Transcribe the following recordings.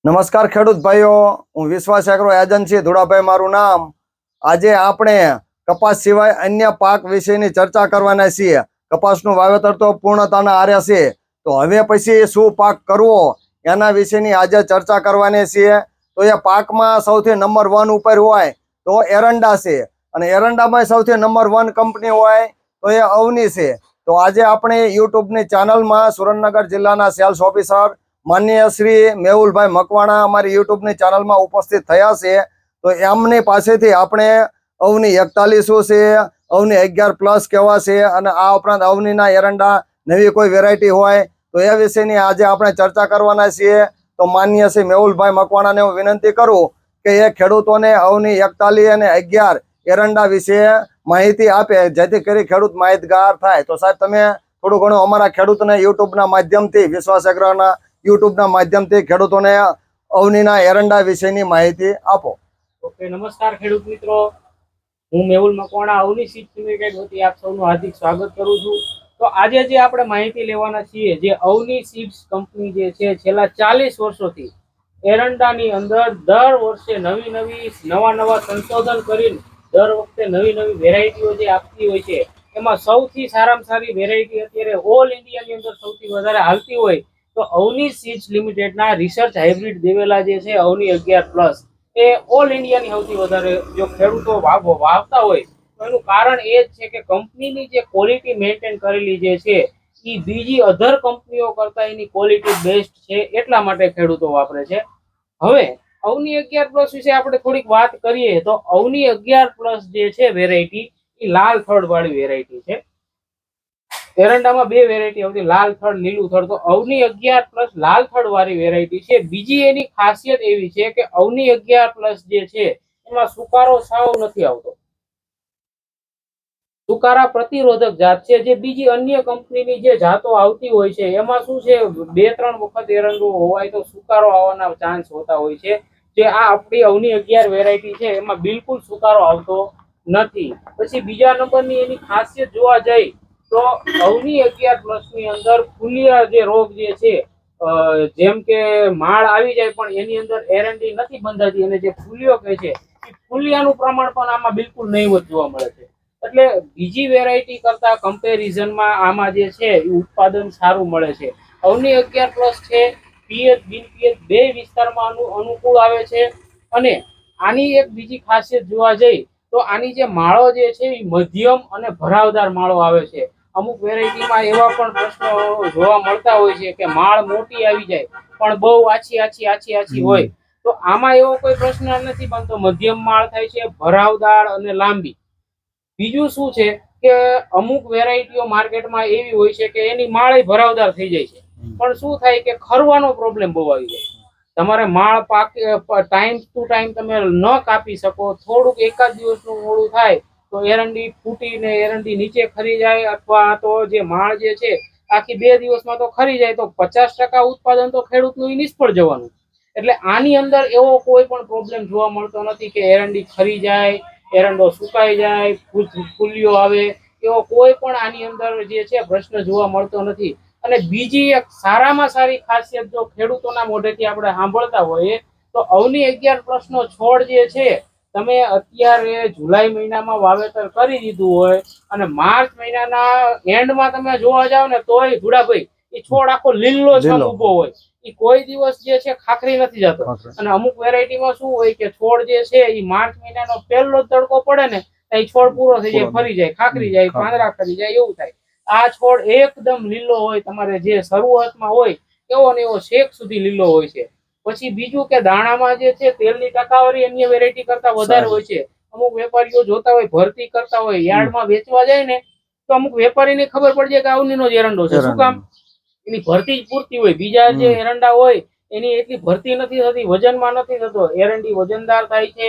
નમસ્કાર ખેડૂત ભાઈઓ, હું વિશ્વાસ એગ્રો એજન્સી ધોળાભાઈ મારું નામ. આજે આપણે કપાસ સિવાય અન્ય પાક વિશેની ચર્ચા કરવાના છીએ. કપાસનું વાવેતર તો પૂર્ણતાના આરે છે, તો હવે પછી શું પાક કરવો એના વિશેની આજે ચર્ચા કરવાની છીએ. તો એ પાકમાં સૌથી નંબર 1 ઉપર હોય તો એરંડા છે, અને એરંડામાં સૌથી નંબર 1 કંપની હોય તો એ અવની છે. તો આજે આપણે યુટ્યુબની ચેનલમાં સુરેન્દ્રનગર જિલ્લાના સેલ્સ ઓફિસર માનનીય શ્રી મેહુલભાઈ મકવાણા અમારી યુટ્યુબની ચેનલમાં ઉપસ્થિત થયા છે. તો એમની પાસેથી આપણે અવની 41 શું છે, અવની 11+ કેવા છે, અને આ ઉપરાંત અવનીના એરંડા નવી કોઈ વેરાયટી હોય તો એ વિશેની આજે આપણે ચર્ચા કરવાના છીએ. તો માનનીય શ્રી મેહુલભાઈ મકવાણાને હું વિનંતી કરું કે એ ખેડૂતોને અવની 41 અને 11 એરંડા વિશે માહિતી આપે, જેથી કરી ખેડૂત માહિતગાર થાય. તો સાહેબ, તમે થોડું ઘણું અમારા ખેડૂતોને યુટ્યુબના માધ્યમથી, વિશ્વાસ એગ્રોના યુટ્યુબના માધ્યમથી ખેડૂતોને અવનીના એરંડા વિશેની માહિતી આપો. ઓકે, નમસ્કાર ખેડૂત મિત્રો, હું મેહુલ મકવાણા અવની સીડ્સ લિમિટેડ વતી આપ સૌનું હાર્દિક સ્વાગત કરું છું. તો આજે જે આપણે માહિતી લેવાના છીએ, જે અવની સીડ્સ કંપની જે છે છેલ્લા 40 વર્ષોથી એરંડાની અંદર દર વર્ષે નવા સંશોધન કરીને દર વખતે નવી વેરાયટીઓ જે આપતી હોય છે, એમાં સૌથી સારામાં સારી વેરાયટી અત્યારે ઓલ ઇન્ડિયાની અંદર સૌથી વધારે હાલતી હોય તો અવની સીડ્સ લિમિટેડના રિસર્ચ હાઇબ્રિડ દેવેલા જે છે અવની 11+, એ ઓલ ઇન્ડિયાની સૌથી વધારે જો ખેડૂતો વાવતા હોય તો એનું કારણ એ જ છે કે કંપનીની જે ક્વોલિટી મેન્ટેન કરેલી જે છે એ બીજી અધર કંપનીઓ કરતા એની ક્વોલિટી બેસ્ટ છે, એટલા માટે ખેડૂતો વાપરે છે. હવે અવની 11+ વિશે આપણે થોડીક વાત કરીએ તો અવની 11+ જે છે વેરાયટી એ લાલ થડ વાળી વેરાયટી છે. એરંડામાં 2 વેરાયટી આવતી, લાલ થડ, લીલું થડ. તો અવની 11+ લાલ થડ વાળી વેરાયટી છે. બીજી એની ખાસિયત એવી છે કે અવની 11+ જે છે એમાં સુકારો સાવ નથી આવતો, સુકારા પ્રતિરોધક જાત છે. જે બીજી અન્ય કંપનીની જે જાતો આવતી હોય છે એમાં શું છે, 2-3 વખત એરંડું હોવાય તો સુકારો આવવાના ચાન્સ હોતા હોય છે. જે આ આપણી અવની 11 વેરાયટી છે એમાં બિલકુલ સુકારો આવતો નથી. પછી બીજા નંબરની એની ખાસિયત જોવા જઈ તો અવની 11+ ની અંદર ફુલિયા જે રોગ જે છે, જેમ કે માળ આવી જાય પણ એની અંદર એરંડી નથી બંધાતી, અને જે ફુલિયો કહે છે એ ફુલિયાનું પ્રમાણ પણ આમાં બિલકુલ નહીવત જોવા મળે છે. એટલે બીજી વેરાયટી કરતા કમ્પેરિઝનમાં આમાં જે છે એ ઉત્પાદન સારું મળે છે. અવની 11+ છે પીએચ બિન પીએચ બે વિસ્તારમાં અનુકૂળ આવે છે. અને આની એક બીજી ખાસિયત જોવા જઈ તો આની જે માળો જે છે એ મધ્યમ અને ભરાવદાર માળો આવે છે. અમુક વેરાયટીમાં એવા પણ પ્રશ્નો જોવા મળતા હોય છે કે માળ મોટી આવી જાય પણ બહુ આછી હોય, તો આમાં એવો કોઈ પ્રશ્ન નથી બનતો. મધ્યમ માળ થાય છે, ભરાવદાર અને લાંબી. બીજું શું છે કે અમુક વેરાયટીઓ માર્કેટમાં એવી હોય છે કે એની માળ ભરાવદાર થઈ જાય છે, પણ શું થાય કે ખરવાનો પ્રોબ્લેમ બહુ આવી જાય. તમારે માળ ટાઈમ ટુ ટાઈમ તમે ન કાપી શકો, થોડુંક એકાદ દિવસનું મોડું થાય તો એરંડી ફૂટીને એરંડી નીચે ખરી જાય, અથવા તો જે માળ જે છે આખી 2 દિવસમાં તો ખરી જાય, તો 50% ઉત્પાદન તો ખેડૂતનું નિષ્ફળ જવાનું. એટલે આની અંદર એવો કોઈ પણ પ્રોબ્લેમ જોવા મળતો નથી કે એરંડી ખરી જાય, એરંડો સુકાઈ જાય, ફૂલિયો આવે, એવો કોઈ પણ આની અંદર જે છે પ્રશ્ન જોવા મળતો નથી. અને બીજી એક સારામાં સારી ખાસિયત જો ખેડૂતોના મોઢેથી આપણે સાંભળતા હોઈએ તો અવની 11+ નો છોડ જે છે તમે અત્યારે જુલાઈ મહિનામાં વાવેતર કરી દીધું હોય અને માર્ચ મહિનાના એન્ડમાં તમે જોવા જાવ ને તોય ધુડાભાઈ એ છોડ આખો લીલો છમ ઉભો હોય, એ કોઈ દિવસ જે છે ખાખરી નથી જતો. અને અમુક વેરાયટીમાં શું હોય કે છોડ જે છે એ માર્ચ મહિનાનો પહેલો તડકો પડે ને એ છોડ પૂરો થઈ જાય, ફરી જાય, ખાખરી જાય, પાંદડા ખરી જાય, એવું થાય. આ છોડ એકદમ લીલો હોય, તમારે જે શરૂઆતમાં હોય એવો ને એવો છેક સુધી લીલો હોય છે. પછી બીજું કે દાણામાં જે છે તેલની ટકાવારી અન્ય વેરાયટી કરતા વધારે હોય છે. અમુક વેપારીઓ જોતા હોય, ભરતી કરતા હોય, યાર્ડમાં વેચવા જાય ને તો અમુક વેપારીને ખબર પડી જાય કે અવનીનો જ એરંડો છે. શું કામ? એની ભરતી જ પૂરતી હોય. બીજા જે એરંડા હોય એની એટલી ભરતી નથી થતી, વજનમાં નથી થતો, એરંડી વજનદાર થાય છે.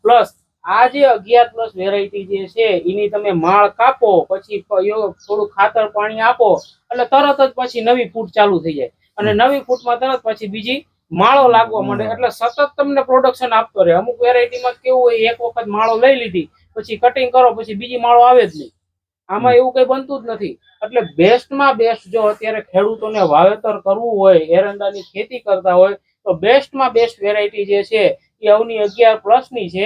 પ્લસ આ જે 11+ વેરાયટી જે છે એની તમે માળ કાપો, પછી થોડું ખાતર પાણી આપો એટલે તરત જ પછી નવી ફૂટ ચાલુ થઈ જાય, અને નવી ફૂટમાં તરત પછી બીજી માળો લાગવા માંડે, એટલે સતત તમને પ્રોડક્શન આપતો રહે. અમુક વેરાયટીમાં કેવું હોય, એક વખત માળો લઈ લીધી પછી કટિંગ કરો પછી બીજી માળો આવે જ નહીં. આમાં એવું કઈ બનતું જ નથી. એટલે બેસ્ટમાં બેસ્ટ જો અત્યારે ખેડૂતોને વાવેતર કરવું હોય, એરંડાની ખેતી કરતા હોય તો બેસ્ટમાં બેસ્ટ વેરાયટી જે છે એ અવની 11+ ની છે.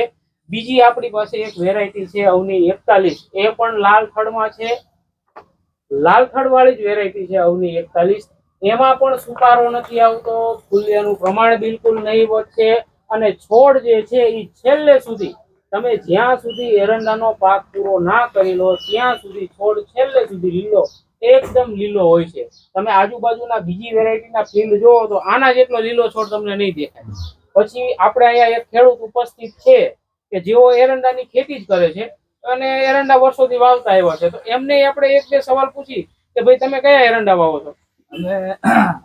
બીજી આપણી પાસે એક વેરાયટી છે અવની 41, એ પણ લાલ થડમાં છે. લાલ થડ વાળી જ વેરાયટી છે અવની 41. એમાં પણ સુકારો નથી આવતો, ફૂલિયાનું પ્રમાણ બિલકુલ નહીવત છે, અને છોડ જે છે એ છેલ્લે સુધી તમે જ્યાં સુધી એરંડાનો પાક પૂરો ના કરી લો ત્યાં સુધી છોડ છેલ્લે સુધી લીલો, એકદમ લીલો હોય છે. તમે આજુબાજુના બીજી વેરાયટીના ફીલ્ડ જોવો તો આના જેટલો લીલો છોડ તમને નહીં દેખાય. પછી આપણે અહીંયા એક ખેડૂત ઉપસ્થિત છે કે જેઓ એરંડાની ખેતી જ કરે છે અને એરંડા વર્ષોથી વાવતા આવ્યા છે. તો એમને આપણે એક બે સવાલ પૂછી કે ભાઈ તમે કયા એરંડા વાવો છો? અમે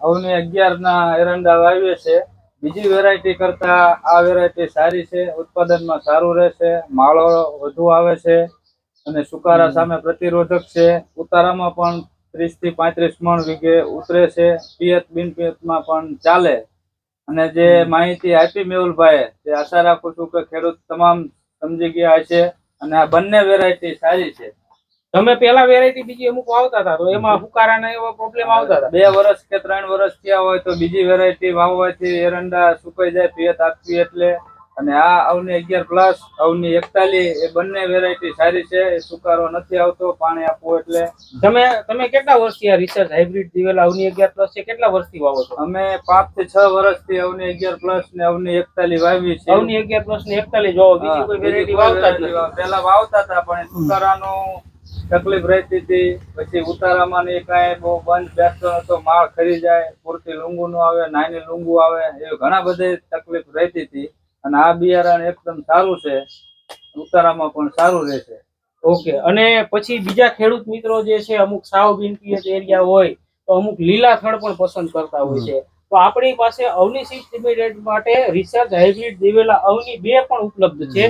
અવની 11 ના એરંડા વાવીએ છે. બીજી વેરાયટી કરતા આ વેરાયટી સારી છે, ઉત્પાદનમાં સારું રહેશે, માળો વધુ આવે છે અને સુકારા સામે પ્રતિરોધક છે. ઉતારામાં પણ 30 થી 35 મણ વીઘે ઉતરે છે. પિયત બિન પિયતમાં પણ ચાલે. અને જે માહિતી આપી મેહુલભાઈ, તે આશા રાખું છું કે ખેડૂત તમામ સમજી ગયા હશે. અને આ બંને વેરાયટી સારી છે. તમે પેલા વેરાયટી બીજી અમુક વાવતા હતા તો એમાં ફુકારાના એવા પ્રોબ્લેમ આવતા હતા? 2 વર્ષ કે 3 વર્ષ થયા હોય તો બીજી વેરાયટી વાવવાથી એરંડા સુકાઈ જાય પિયત આપવી એટલે. અને આ અવની 11+, અવની 41 એ બંને વેરાયટી સારી છે. એ સુકારો નથી આવતો પાણી આપવું એટલે. તમે કેટલા વર્ષથી આ રિસર્ચ હાઇબ્રિડ દિવેલા અવની 11+ છે કેટલા વર્ષથી વાવો છો? અમે 5 થી 6 વર્ષથી અવની 11+ ને અવની 41 વાવી છે. અવની 11+ ને 41 વાવો, બીજી કોઈ વેરાયટી વાવતા જ નથી? પેલા વાવતા હતા પણ સુકારાનું તકલીફ રહેતી હતી. પછી ઉતારામાં ને કાંઈ બહુ બંધ બેસતો નતો, માળ ખરી જાય, પૂરતી લૂંગુ નો આવે, નાની લૂંગુ આવે, એવી ઘણા બધી તકલીફ રહેતી હતી. અને આ બિયારણ એકદમ સારું છે, ઉતારામાં પણ સારું રહેશે. ઓકે. અને પછી બીજા ખેડૂત મિત્રો જે છે અમુક સાવ બિનપિયત એરિયા હોય તો અમુક લીલા થડ પણ પસંદ કરતા હોય છે. તો આપણી પાસે અવની સીડ્સ લિમિટેડ માટે રિસર્ચ હાઇબ્રિડ દિવેલા અવની 2 પણ ઉપલબ્ધ છે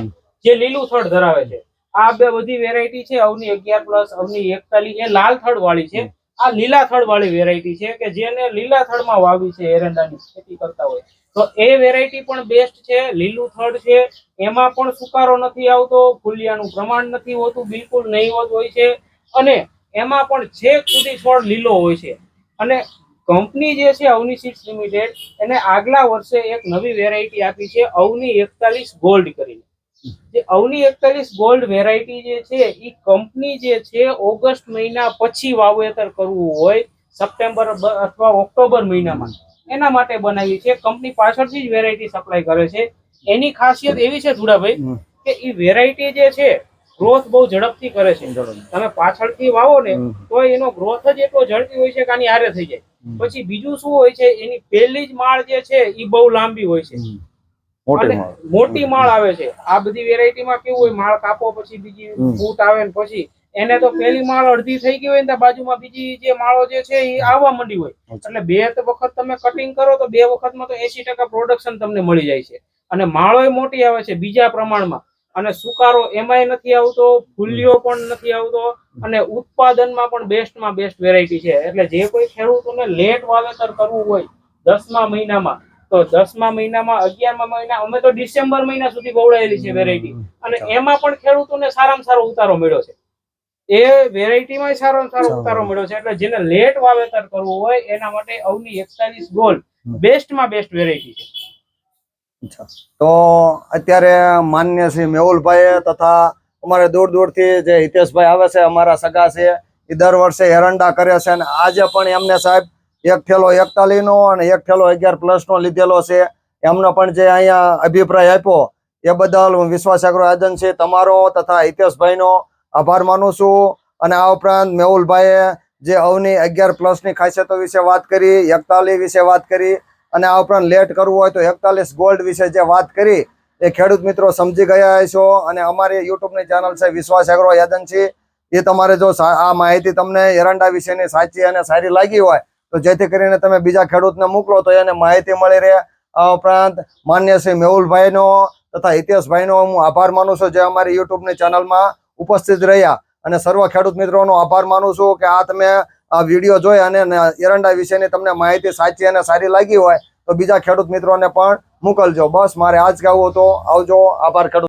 જે લીલું થડ ધરાવે છે. આ બે બધી વેરાયટી છે અવની 11+, અવની 41, એ લાલ થડ વાળી છે. આ લીલા થડ વાળી વેરાયટી છે કે જેને લીલા થડમાં વાવી છે એરંડાની ખેતી કરતા હોય તો એ વેરાયટી પણ બેસ્ટ છે. લીલું થડ છે, એમાં પણ સુકારો નથી આવતો, ફૂલિયાનું પ્રમાણ નથી હોતું, બિલકુલ નહીવત હોય છે, અને એમાં પણ છેક સુધી છોડ લીલો હોય છે. અને કંપની જે છે અવની સીડ્સ લિમિટેડ, એને આગલા વર્ષે એક નવી વેરાયટી આપી છે અવની 41 ગોલ્ડ કરીને. જે અવની 41 ગોલ્ડ વેરાયટી જે છે એ કંપની જે છે ઓગસ્ટ મહિના પછી વાવેતર કરવું હોય, સપ્ટેમ્બર અથવા ઓક્ટોબર મહિનામાં, એના માટે બનાવી છે. કંપની પાછળથી જ વેરાયટી સપ્લાય કરે છે. એની ખાસિયત એવી છે ધુડાભાઈ કે એ વેરાયટી જે છે ગ્રોથ બહુ ઝડપથી કરે છે. તમે પાછળથી વાવો ને તો એનો ગ્રોથ જ એટલો ઝડપી હોય છે કે આની હારે થઈ જાય. પછી બીજું શું હોય છે, એની પહેલી જ માળ જે છે એ બહુ લાંબી હોય છે અને મોટી માળ આવે છે. આ બધી વેરાયટીમાં કેવું હોય, માળ કાપો પછી બીજી ફૂટ આવે ને પછી એને તો પહેલી માળ અડધી થઈ ગઈ હોય ને બાજુમાં બીજી જે માળો જે છે એ આવવા માંડી હોય. એટલે 2 વખત તમે કટિંગ કરો તો 2 વખતમાં તો 80% પ્રોડક્શન તમને મળી જાય છે. અને માળોય મોટી આવે છે બીજા પ્રમાણમાં, અને સુકારો એમાંય નથી આવતો, ફૂલિયો પણ નથી આવતો, અને ઉત્પાદનમાં પણ બેસ્ટમાં બેસ્ટ વેરાયટી છે. એટલે જે કોઈ ખેડૂતોને લેટ વાવેતર કરવું હોય 10મા મહિનામાં, તો 10મા મહિનામાં, 11મા મહિના, અમે તો ડિસેમ્બર મહિના સુધી વવડાયેલી છે વેરાયટી, અને એમાં પણ ખેડૂતોને સારામાં સારો ઉતારો મળ્યો છે. એ વેરાયટીમાં સારો ઉતારો મળ્યો છે. એટલે જેને લેટ વાવેતર કરવું હોય એના માટે અવની 41 ગોલ્ડ બેસ્ટમાં બેસ્ટ વેરાયટી છે. તો અત્યારે માન્ય શ્રી મેહુલભાઈ તથા અમારે દૂર દૂરથી જે હિતેશભાઈ આવે છે, અમારા સગા છે, એ દર વર્ષે એરંડા કરે છે. અને આજે પણ એમને સાહેબ 1 થેલો 41 નો અને 1 થેલો 11+ નો લીધેલો છે. એમનો પણ જે અહીંયા અભિપ્રાય આપ્યો એ બદલ હું વિશ્વાસ એગ્રો એજન્સી તમારો તથા હિતેશભાઈનો આભાર માનું છું. અને આ ઉપરાંત મેહુલભાઈએ જે અવની 11+ ની ખાસિયતો વિશે વાત કરી, 41 વિશે વાત કરી, અને આ ઉપરાંત લેટ કરવું હોય તો 41 ગોલ્ડ વિશે જે વાત કરી એ ખેડૂત મિત્રો સમજી ગયા છો. અને અમારી યુટ્યુબની ચેનલ છે વિશ્વાસ એગ્રો એજન્સી, એ તમારે જો આ માહિતી તમને એરંડા વિશેની સાચી અને સારી લાગી હોય તો જેથી કરીને તમે બીજા ખેડૂતને મોકલો તો એને માહિતી મળી રહે. આ ઉપરાંત માન્ય શ્રી મેહુલભાઈનો તથા હિતેશભાઈનો હું આભાર માનું છું જે અમારી યુટ્યુબની ચેનલમાં ઉપસ્થિત રહ્યા. અને સર્વ ખેડૂત મિત્રોનો આભાર માનું છું કે આ તમે આ વિડીયો જોઈ અને એરંડા વિશેની તમને માહિતી સાચી અને સારી લાગી હોય તો બીજા ખેડૂત મિત્રોને પણ મોકલજો. બસ મારે આજ કહેવું હતું. આવજો. આભાર ખેડૂત.